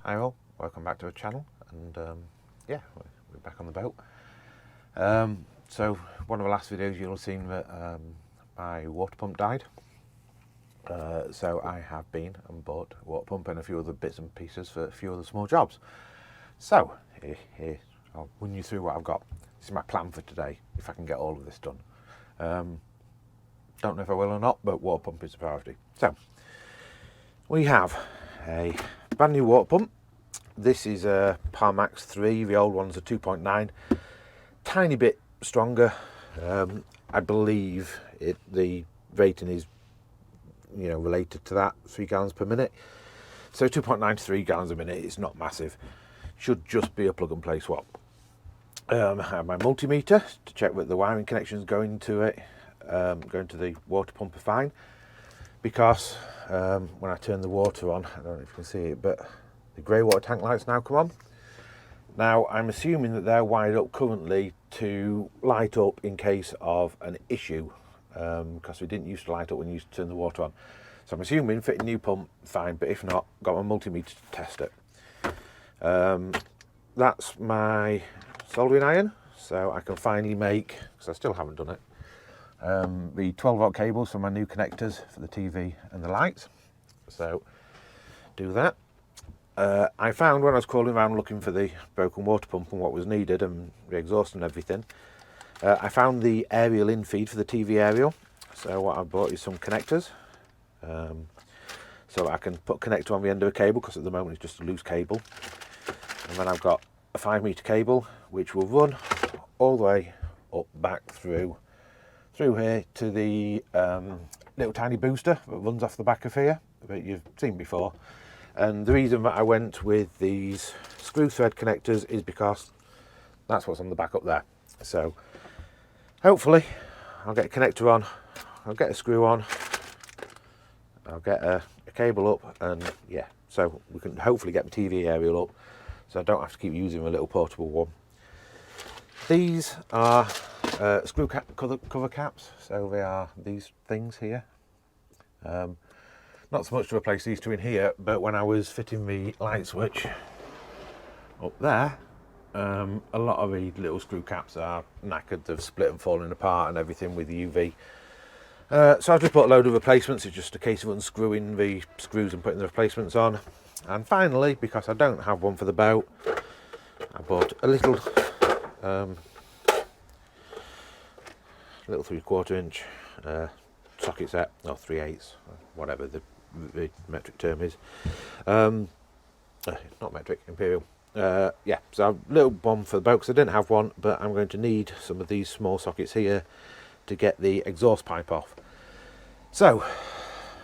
Hi all, welcome back to the channel, and yeah, we're back on the boat. So one of the last videos you'll have seen that my water pump died. So I have been and bought a water pump and a few other bits and pieces for a few other small jobs. So here I'll run you through what I've got. This is my plan for today, if I can get all of this done. Don't know if I will or not, but water pump is a priority. So we have a brand new water pump. This is a Parmax 3, the old one's a 2.9, tiny bit stronger. I believe the rating is related to that, 3 gallons per minute. So 2.9 to 3 gallons a minute, it's not massive. Should just be a plug and play swap. I have my multimeter to check that the wiring connections going to it, going to the water pump are fine. Because when I turn the water on, I don't know if you can see it, but the grey water tank lights now come on. Now I'm assuming that they're wired up currently to light up in case of an issue, because we didn't used to light up when you used to turn the water on. So I'm assuming fitting new pump fine, but if not, got my multimeter to test it. That's my soldering iron, so I can finally make, because I still haven't done it, the 12-volt cables for my new connectors for the TV and the lights. So do that. I found when I was calling around looking for the broken water pump and what was needed and the exhaust and everything, I found the aerial in feed for the TV aerial. So what I bought is some connectors, so I can put a connector on the end of a cable, because at the moment it's just a loose cable. And then I've got a 5-meter cable which will run all the way up back through here to the little tiny booster that runs off the back of here that you've seen before. And the reason that I went with these screw thread connectors is because that's what's on the back up there. So hopefully I'll get a connector on, I'll get a screw on, I'll get a cable up, and yeah, so we can hopefully get the TV aerial up so I don't have to keep using a little portable one. These are screw cover caps, so they are these things here. Not so much to replace these two in here, but when I was fitting the light switch up there, a lot of the little screw caps are knackered, they've split and fallen apart and everything with the UV. So I've just bought a load of replacements. It's just a case of unscrewing the screws and putting the replacements on. And finally, because I don't have one for the boat, I bought a little 3/4 inch socket set, or 3/8, whatever the metric term is. Not metric, imperial. Yeah, so a little one for the boat because I didn't have one, but I'm going to need some of these small sockets here to get the exhaust pipe off. So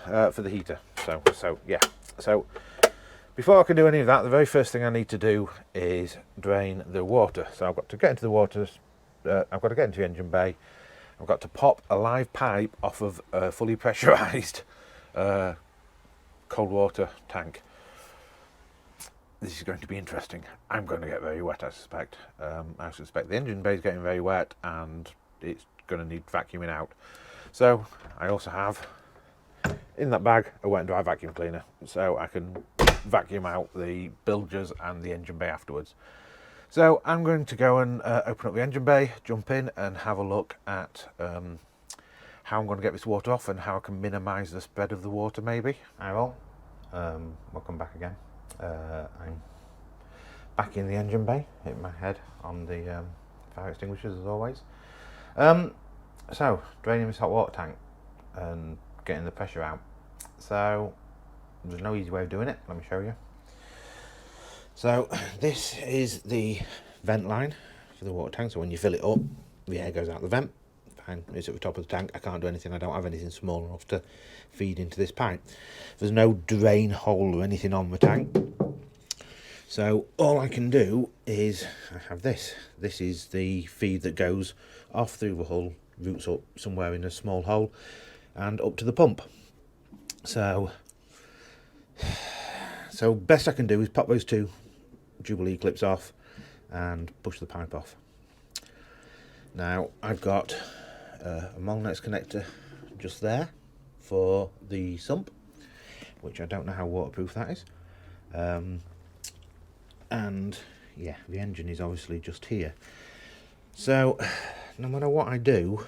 for the heater. So yeah. So before I can do any of that, the very first thing I need to do is drain the water. So I've got to get into the water. I've got to get into the engine bay. I've got to pop a live pipe off of a fully pressurised cold water tank. This is going to be interesting. I'm going to get very wet, I suspect. I suspect the engine bay is getting very wet and it's going to need vacuuming out. So I also have in that bag a wet and dry vacuum cleaner, so I can vacuum out the bilges and the engine bay afterwards. So I'm going to go and open up the engine bay, jump in and have a look at how I'm going to get this water off and how I can minimise the spread of the water maybe. Hi all, welcome back again. I'm back in the engine bay, hitting my head on the fire extinguishers as always. So draining this hot water tank and getting the pressure out. So there's no easy way of doing it, let me show you. So this is the vent line for the water tank, so when you fill it up the air goes out the vent. Fine, it's at the top of the tank. I can't do anything, I don't have anything small enough to feed into this pipe. There's no drain hole or anything on the tank, so all I can do is I have this is the feed that goes off through the hull, roots up somewhere in a small hole and up to the pump. So best I can do is pop those two Jubilee clips off and push the pipe off. Now I've got a Molnex connector just there for the sump, which I don't know how waterproof that is. and yeah, the engine is obviously just here. So no matter what I do,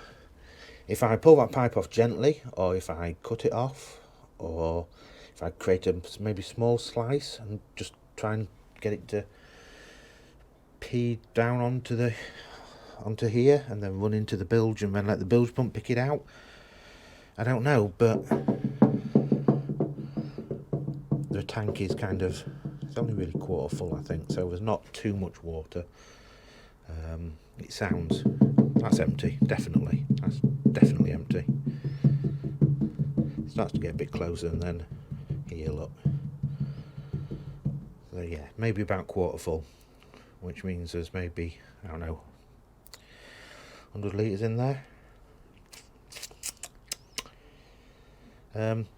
if I pull that pipe off gently, or if I cut it off, or if I create a maybe small slice and just try and get it to pee down onto here and then run into the bilge and then let the bilge pump pick it out, I don't know, but the tank is it's only really quarter full, I think, so there's not too much water. It sounds, that's empty, definitely, that's definitely empty. It starts to get a bit closer, and then here, look. So yeah, maybe about quarter full, which means there's maybe, I don't know, 100 litres in there.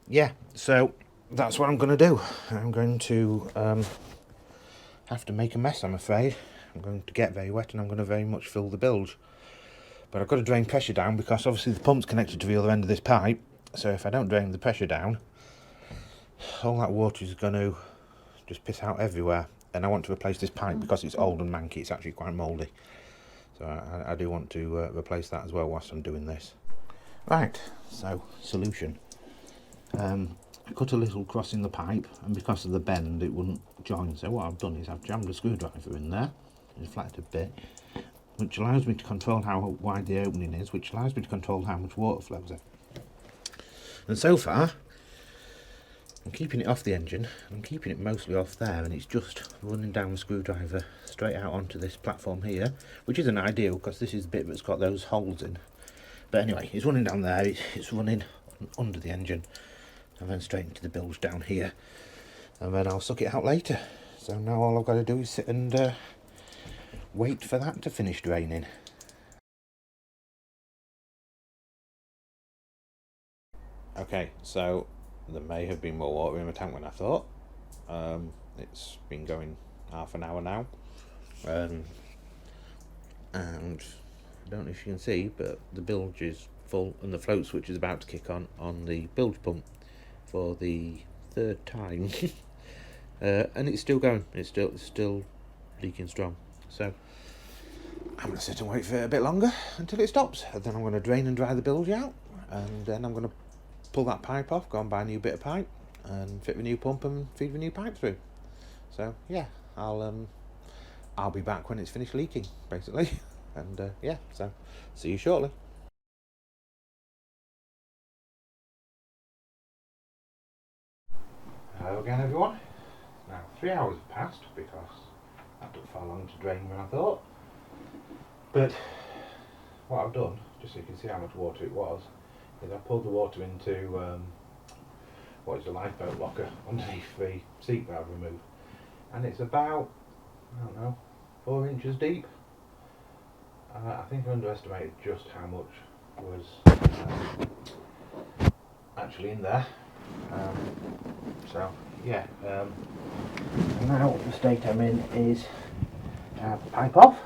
Yeah, so that's what I'm going to do. I'm going to have to make a mess, I'm afraid. I'm going to get very wet, and I'm going to very much fill the bilge. But I've got to drain pressure down, because obviously the pump's connected to the other end of this pipe. So if I don't drain the pressure down, all that water is going to just piss out everywhere. And I want to replace this pipe because it's old and manky. It's actually quite mouldy. So I do want to replace that as well whilst I'm doing this. Right, so solution. I cut a little cross in the pipe, and because of the bend it wouldn't join. So what I've done is I've jammed a screwdriver in there, it's flattened a bit, which allows me to control how wide the opening is, which allows me to control how much water flows in. And so far, I'm keeping it off the engine, I'm keeping it mostly off there, and it's just running down the screwdriver straight out onto this platform here, which isn't ideal because this is the bit that's got those holes in. But anyway, it's running down there, it's running under the engine, and then straight into the bilge down here, and then I'll suck it out later. So now all I've got to do is sit and wait for that to finish draining. Okay, so there may have been more water in the tank than I thought. It's been going half an hour now, and I don't know if you can see, but the bilge is full, and the float switch is about to kick on the bilge pump for the third time. And it's still going, it's still leaking strong. So I'm going to sit and wait for it a bit longer until it stops, and then I'm going to drain and dry the bilge out, and then I'm going to pull that pipe off, go and buy a new bit of pipe and fit the new pump and feed the new pipe through. So yeah, I'll be back when it's finished leaking, basically. And yeah, so see you shortly. Hello again, everyone. Now 3 hours have passed, because that took far longer to drain than I thought. But what I've done, just so you can see how much water it was, is I pulled the water into what is a lifeboat locker underneath the seat that I've removed, and it's about, I don't know, 4 inches deep. I think I underestimated just how much was actually in there. So yeah, now the state I'm in is to have the pipe off,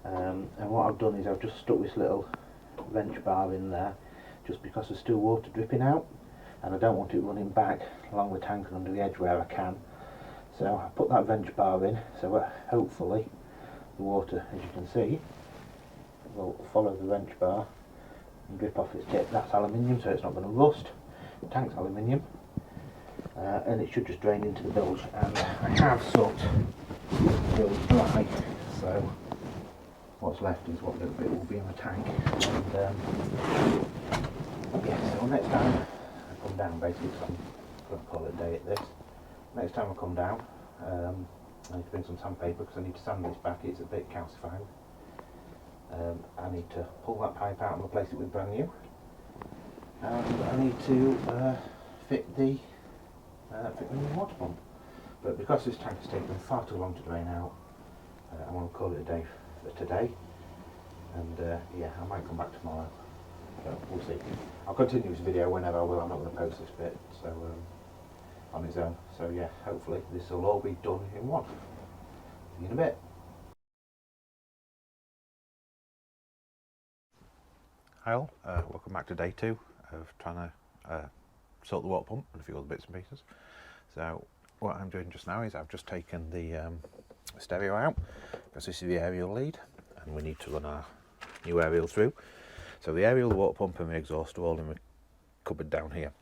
and what I've done is I've just stuck this little wrench bar in there, just because there's still water dripping out, and I don't want it running back along the tank and under the edge where I can. So I put that wrench bar in, so hopefully the water, as you can see, will follow the wrench bar and drip off its tip. That's aluminium, so it's not going to rust. The tank's aluminium, and it should just drain into the bilge. And I have sucked the bilge dry, so what's left is what little bit will be in the tank. And yeah, so next time I come down, basically, because I'm going to call it a day at this. Next time I come down, I need to bring some sandpaper because I need to sand this back, it's a bit calcified. I need to pull that pipe out and replace it with brand new. And I need to fit the new water pump. But because this tank has taken far too long to drain out, I want to call it a day for today. And yeah, I might come back tomorrow. So we'll see. I'll continue this video whenever I will. I'm not going to post this bit, so on its own. So yeah, hopefully this will all be done in one. See you in a bit. Hi all, welcome back to day 2 of trying to sort the water pump and a few other bits and pieces. So what I'm doing just now is I've just taken the stereo out, because this is the aerial lead and we need to run our new aerial through. So the aerial, the water pump and the exhaust are all in the cupboard down here.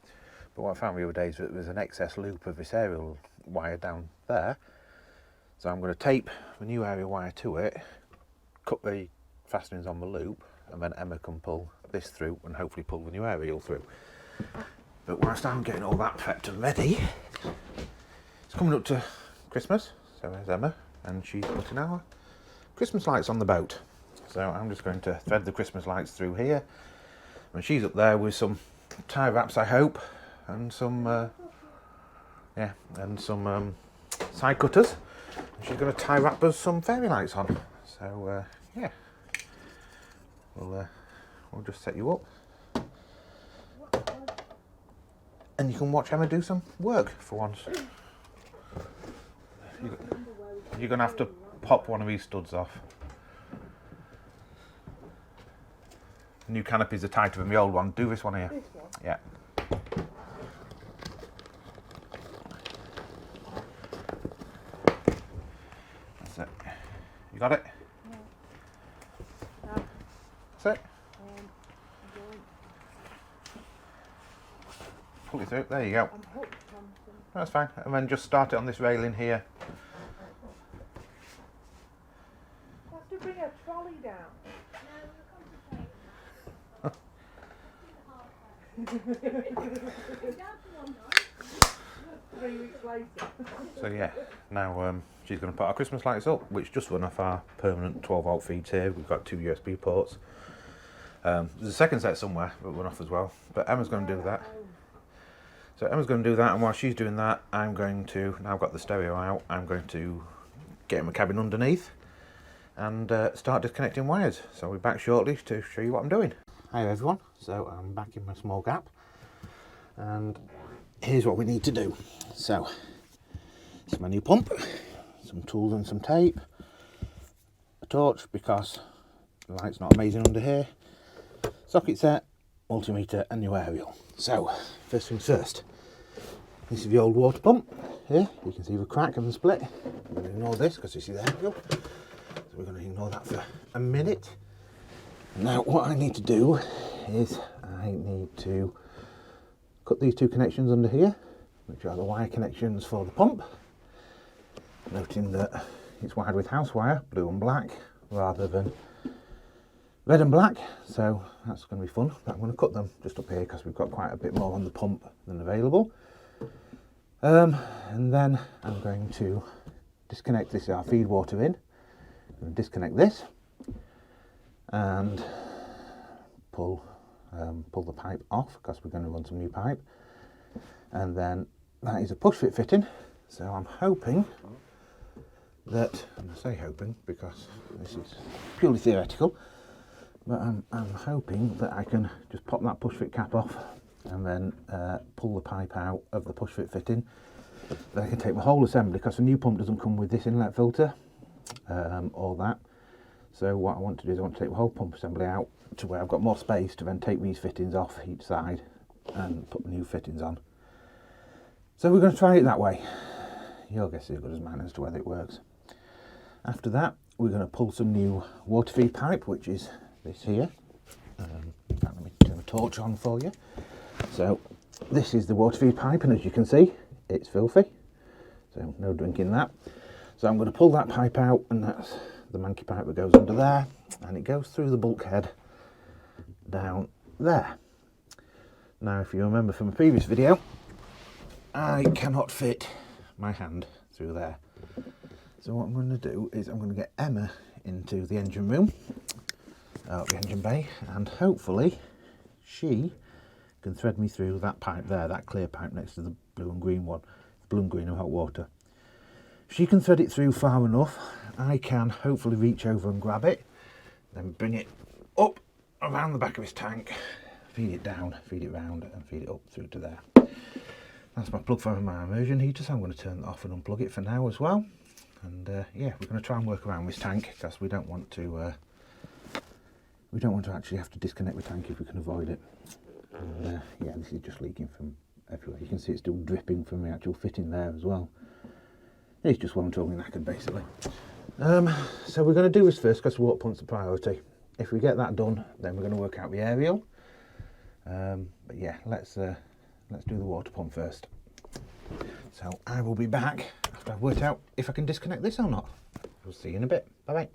But what I found the other day is that there's an excess loop of this aerial wire down there. So I'm going to tape the new aerial wire to it, cut the fastenings on the loop, and then Emma can pull this through and hopefully pull the new aerial through. But whilst I'm getting all that prepped and ready, it's coming up to Christmas. So there's Emma, and she's putting our Christmas lights on the boat. So I'm just going to thread the Christmas lights through here, and she's up there with some tie wraps, I hope, and some side cutters. And she's going to tie wrap us some fairy lights on. So yeah, we'll just set you up, and you can watch Emma do some work for once. You're going to have to pop one of these studs off. The new canopies are tighter than the old one. Do this one here. This one? Yeah. That's it. You got it? No. That's it. I'm going. Pull it through. There you go. I'm hooked on something. That's fine. And then just start it on this railing here. I have to bring a trolley down. 3 weeks later. So yeah, now she's going to put our Christmas lights up, which just run off our permanent 12 volt feeds here. We've got 2 USB ports. There's a second set somewhere that run off as well, but Emma's going to do that. So Emma's going to do that, and while she's doing that, I'm going to, now I've got the stereo out, I'm going to get in my cabin underneath and start disconnecting wires. So I'll be back shortly to show you what I'm doing. Hi everyone, so I'm back in my small gap, and here's what we need to do. So, it's my new pump, some tools and some tape, a torch because the light's not amazing under here, socket set, multimeter and new aerial. So, first things first, this is the old water pump here. You can see the crack and the split. I'm going to ignore this because you see the aerial. So we're going to ignore that for a minute. Now what I need to do is I need to cut these 2 connections under here, which are the wire connections for the pump, noting that it's wired with house wire, blue and black, rather than red and black, so that's going to be fun. But I'm going to cut them just up here because we've got quite a bit more on the pump than available. And then I'm going to disconnect this, our feed water in, and disconnect this and pull the pipe off because we're going to run some new pipe. And then that is a push fit fitting, so I'm hoping that, and I say hoping because this is purely theoretical, but I'm hoping that I can just pop that push fit cap off and then pull the pipe out of the push fit fitting. Then I can take the whole assembly, because the new pump doesn't come with this inlet filter or that. So what I want to do is I want to take the whole pump assembly out to where I've got more space to then take these fittings off each side and put the new fittings on. So we're going to try it that way. Your guess is as good as mine as to whether it works. After that, we're going to pull some new water feed pipe, which is this here. Let me turn the torch on for you. So this is the water feed pipe, and as you can see, it's filthy. So no drinking that. So I'm going to pull that pipe out, and that's the monkey pipe that goes under there, and it goes through the bulkhead down there. Now if you remember from a previous video, I cannot fit my hand through there. So what I'm going to do is I'm going to get Emma into the engine room, the engine bay, and hopefully she can thread me through that pipe there, that clear pipe next to the blue and green one, blue and green and hot water. If she can thread it through far enough, I can hopefully reach over and grab it, then bring it up around the back of his tank, feed it down, feed it round and feed it up through to there. That's my plug for my immersion heater, so I'm going to turn that off and unplug it for now as well. And yeah, we're going to try and work around this tank because we don't want to actually have to disconnect the tank if we can avoid it. And yeah, this is just leaking from everywhere. You can see it's still dripping from the actual fitting there as well. It's just one totally knackered basically. So we're going to do this first because water pump's the priority. If we get that done, then we're going to work out the aerial. But yeah, let's do the water pump first. So I will be back after I've worked out if I can disconnect this or not. We'll see you in a bit. Bye bye.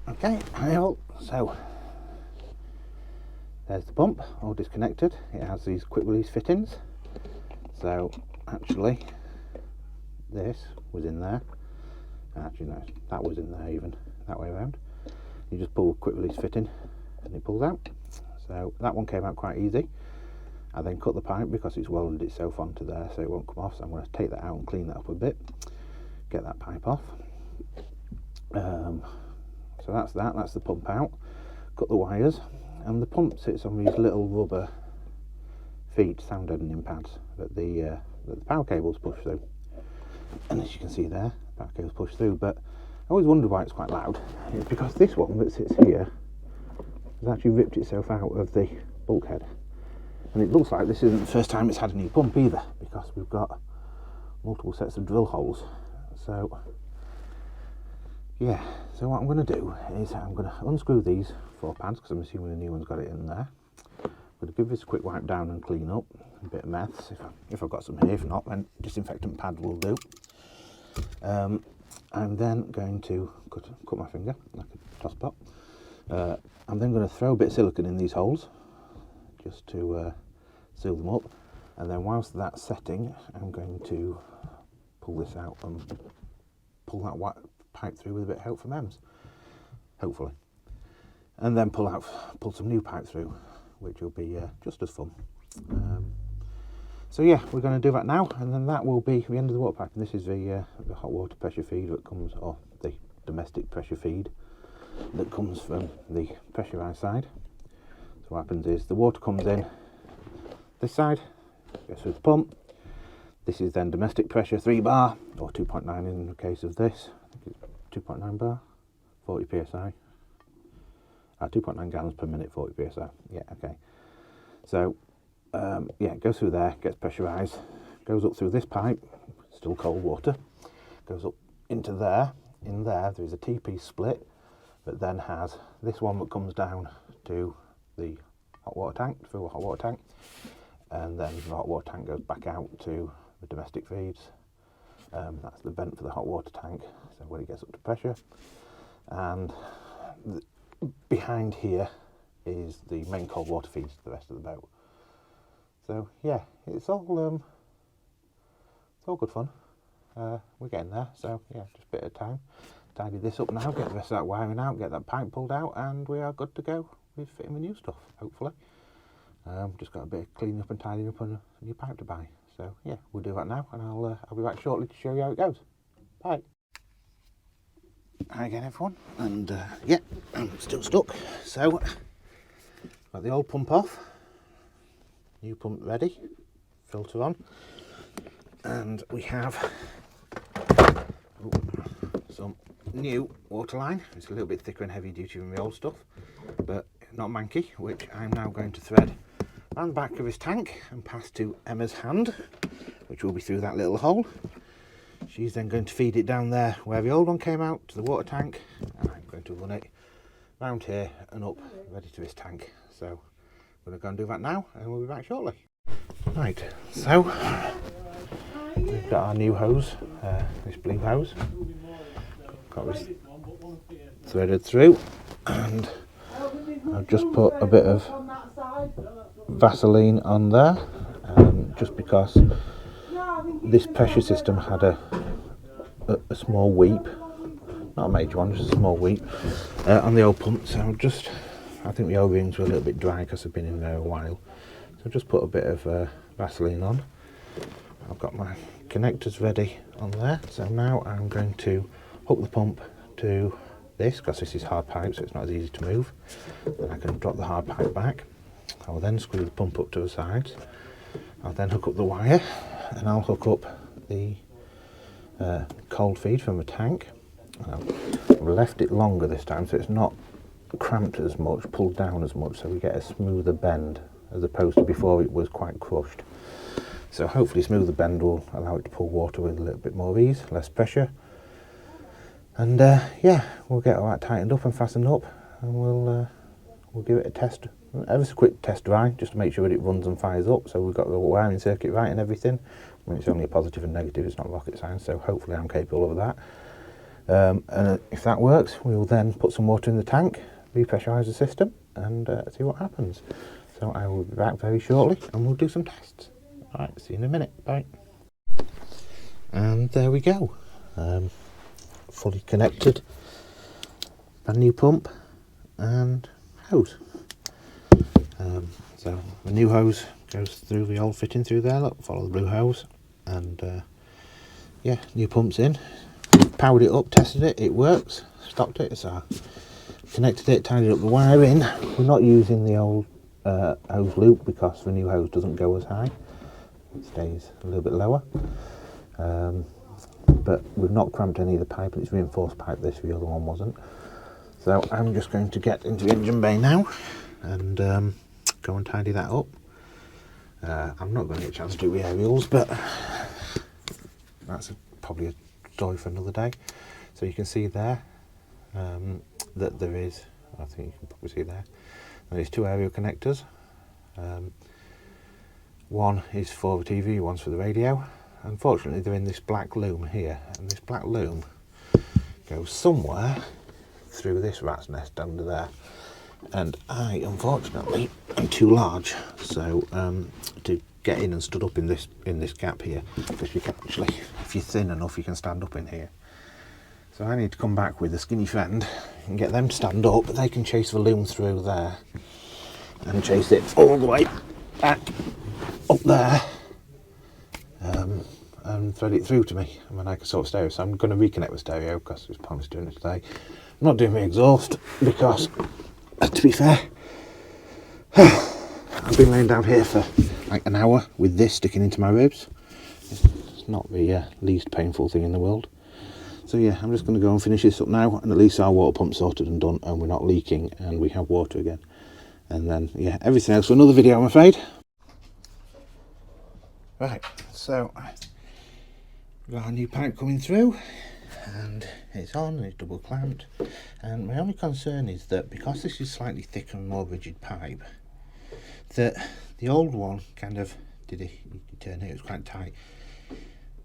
Okay, hi all. So there's the pump, all disconnected. It has these quick release fittings. So actually, this was in there. Actually, no, that was in there even, that way around. You just pull a quick release fitting and it pulls out. So that one came out quite easy. I then cut the pipe because it's welded itself onto there so it won't come off. So I'm going to take that out and clean that up a bit. Get that pipe off. So that's the pump out. Cut the wires. And the pump sits on these little rubber feet, sound deadening pads that the power cables push through. And as you can see there, the power cables push through. But I always wondered why it's quite loud. It's because this one that sits here has actually ripped itself out of the bulkhead. And it looks like this isn't the first time it's had a new pump either, because we've got multiple sets of drill holes. So yeah, so what I'm going to do is I'm going to unscrew these 4 pads, because I'm assuming the new one's got it in there. I'm going to give this a quick wipe down and clean up. A bit of meths, if I've got some here. If not, then disinfectant pad will do. I'm then going to cut my finger like a toss pot. I'm then going to throw a bit of silicone in these holes just to seal them up, and then whilst that's setting, I'm going to pull this out and pull that pipe through with a bit of help from EMS, hopefully, and then pull some new pipe through, which will be just as fun. So yeah, we're going to do that now, and then that will be the end of the water pipe. And this is the hot water pressure feed that comes, or the domestic pressure feed that comes from the pressurised side. So what happens is the water comes in this side, goes through the pump. This is then domestic pressure, 3 bar, or 2.9 in the case of this. I think it's 2.9 bar, 40 psi. 2.9 gallons per minute, 40 psi. Yeah, okay. So yeah, it goes through there, gets pressurised, goes up through this pipe, still cold water, goes up into there. In there is a T-piece split that then has this one that comes down to the hot water tank, through a hot water tank, and then the hot water tank goes back out to the domestic feeds. That's the vent for the hot water tank, so when it gets up to pressure. And behind here is the main cold water feeds to the rest of the boat. So yeah, it's all good fun. We're getting there, so yeah, just a bit of time. Tidy this up now, get the rest of that wiring out, get that pipe pulled out, and we are good to go with fitting the new stuff, hopefully. Just got a bit of cleaning up and tidying up and a new pipe to buy. So yeah, we'll do that now, and I'll be back shortly to show you how it goes. Bye. Hi again, everyone, and yeah, I'm still stuck. So got the old pump off, new pump ready, filter on, and we have some new water line. It's a little bit thicker and heavy duty than the old stuff, but not manky, which I'm now going to thread around the back of his tank and pass to Emma's hand, which will be through that little hole. She's then going to feed it down there where the old one came out to the water tank, and I'm going to run it round here and up ready to this tank. So I'm going to go and do that now, and we'll be back shortly. Right, so we've got our new hose, this blue hose. Got this threaded through, and I've just put a bit of Vaseline on there, just because this pressure system had a small weep, not a major one, just a small weep on the old pump. So I think the O-rings were a little bit dry because they've been in there a while. So I've just put a bit of Vaseline on. I've got my connectors ready on there. So now I'm going to hook the pump to this, because this is hard pipe, so it's not as easy to move. Then I can drop the hard pipe back. I'll then screw the pump up to the sides. I'll then hook up the wire, and I'll hook up the cold feed from the tank. I've left it longer this time, so it's not cramped as much, pulled down as much, so we get a smoother bend as opposed to before it was quite crushed. So hopefully smoother bend will allow it to pull water with a little bit more ease, less pressure. And yeah, we'll get all that tightened up and fastened up, and we'll give it a test, ever so quick test drive, just to make sure that it runs and fires up. So we've got the wiring circuit right and everything. I mean, it's only a positive and negative, it's not rocket science, so hopefully I'm capable of that. And if that works, we will then put some water in the tank, repressurise the system, and see what happens. So I will be back very shortly, and we'll do some tests. Alright, see you in a minute, bye. And there we go. Fully connected, brand new pump and hose. So the new hose goes through the old fitting through there, look, follow the blue hose, and yeah, new pump's in. Powered it up, tested it, it works, stopped it, so connected it, tidied up the wiring. We're not using the old hose loop because the new hose doesn't go as high, it stays a little bit lower. But we've not cramped any of the pipe, and it's reinforced pipe this, the other one wasn't. So I'm just going to get into the engine bay now and go and tidy that up. I'm not going to get a chance to do the aerials, but that's probably a story for another day. So you can see there that there is, I think you can probably see there's two aerial connectors. One is for the TV, one's for the radio. Unfortunately, they're in this black loom here, and this black loom goes somewhere through this rat's nest under there. And I, unfortunately, am too large, so to get in and stood up in this gap here, because you can actually, if you're thin enough, you can stand up in here. So I need to come back with a skinny friend and get them to stand up, but they can chase the loom through there and chase it all the way back up there. And thread it through to me, and then I can sort of stereo. So I'm going to reconnect the stereo because it's pointless doing it today. I'm not doing my exhaust because, to be fair, I've been laying down here for like an hour with this sticking into my ribs. It's not the least painful thing in the world. So yeah, I'm just going to go and finish this up now, and at least our water pump's sorted and done, and we're not leaking, and we have water again. And then yeah, everything else for another video, I'm afraid. Right, so we've got our new pipe coming through, and it's on, and it's double clamped. And my only concern is that because this is slightly thicker and more rigid pipe, that the old one kind of you turn it was quite tight,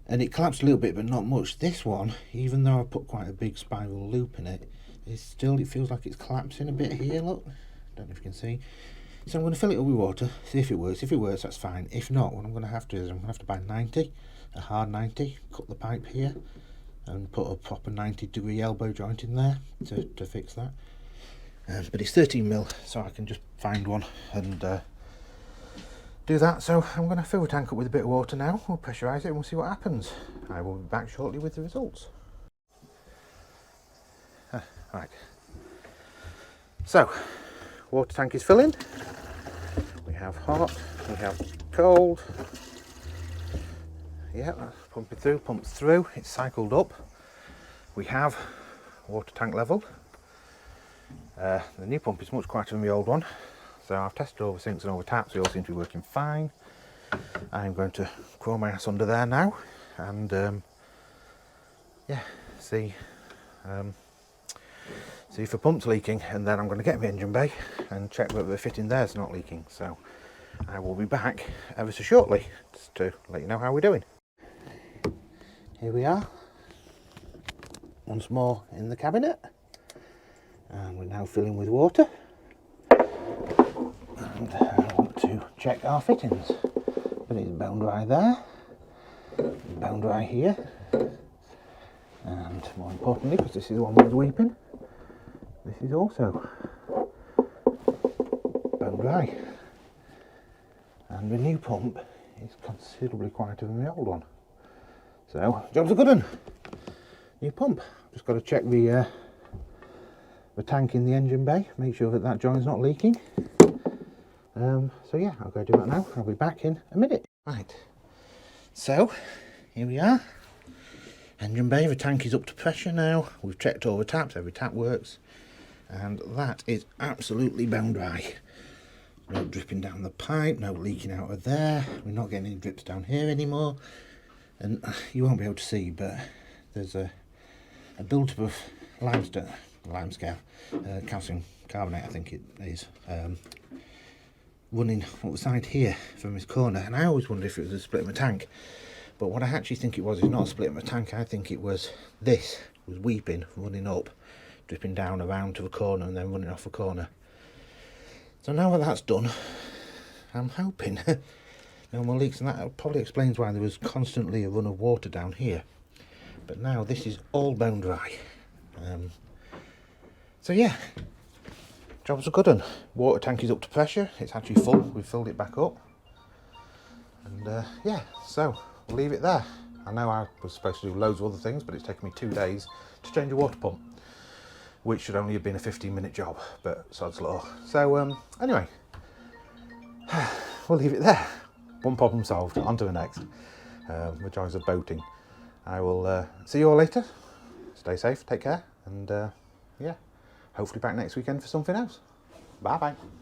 and it collapsed a little bit, but not much. This one, even though I put quite a big spiral loop in it, it feels like it's collapsing a bit here. Look, don't know if you can see. So I'm going to fill it up with water, see if it works. If it works, that's fine. If not, what I'm going to have to do is I'm going to have to buy 90, a hard 90, cut the pipe here, and put a proper 90-degree elbow joint in there to fix that. But it's 13mm, so I can just find one and do that. So I'm going to fill the tank up with a bit of water now. We'll pressurise it and we'll see what happens. I will be back shortly with the results. Right. So, water tank is filling. We have hot, we have cold. Yeah, that's pumping through, pumps through, it's cycled up. We have water tank level. The new pump is much quieter than the old one. So I've tested all the sinks and all the taps, they all seem to be working fine. I'm going to crawl my ass under there now and yeah, see if the pump's leaking, and then I'm going to get my engine bay and check whether the fitting there's not leaking. So I will be back ever so shortly just to let you know how we're doing. Here we are, once more in the cabinet, and we're now filling with water. And I want to check our fittings. But it's bone dry there, bone dry here, and more importantly, because this is the one with weeping, this is also bone dry. And the new pump is considerably quieter than the old one. So, job's a good one. New pump. Just got to check the tank in the engine bay, make sure that joint's not leaking. So yeah, I'll go do that now. I'll be back in a minute. Right. So, here we are. Engine bay, the tank is up to pressure now. We've checked all the taps, every tap works. And that is absolutely bone dry. No dripping down the pipe, no leaking out of there. We're not getting any drips down here anymore. And you won't be able to see, but there's a build-up of limescale, calcium carbonate I think it is, running up the side here from this corner. And I always wondered if it was a split of my tank. But what I actually think it was is not a split of my tank. I think it was this was weeping, running up, dripping down around to the corner and then running off the corner. So now that that's done, I'm hoping no more leaks, and that probably explains why there was constantly a run of water down here. But now this is all bone dry. So yeah, job's a good one. Water tank is up to pressure. It's actually full. We've filled it back up. And yeah, so we'll leave it there. I know I was supposed to do loads of other things, but it's taken me 2 days to change a water pump, which should only have been a 15-minute job, but sod's law. So anyway, we'll leave it there. One problem solved, on to the next. The joys of boating. I will see you all later. Stay safe, take care, and yeah, hopefully back next weekend for something else. Bye bye.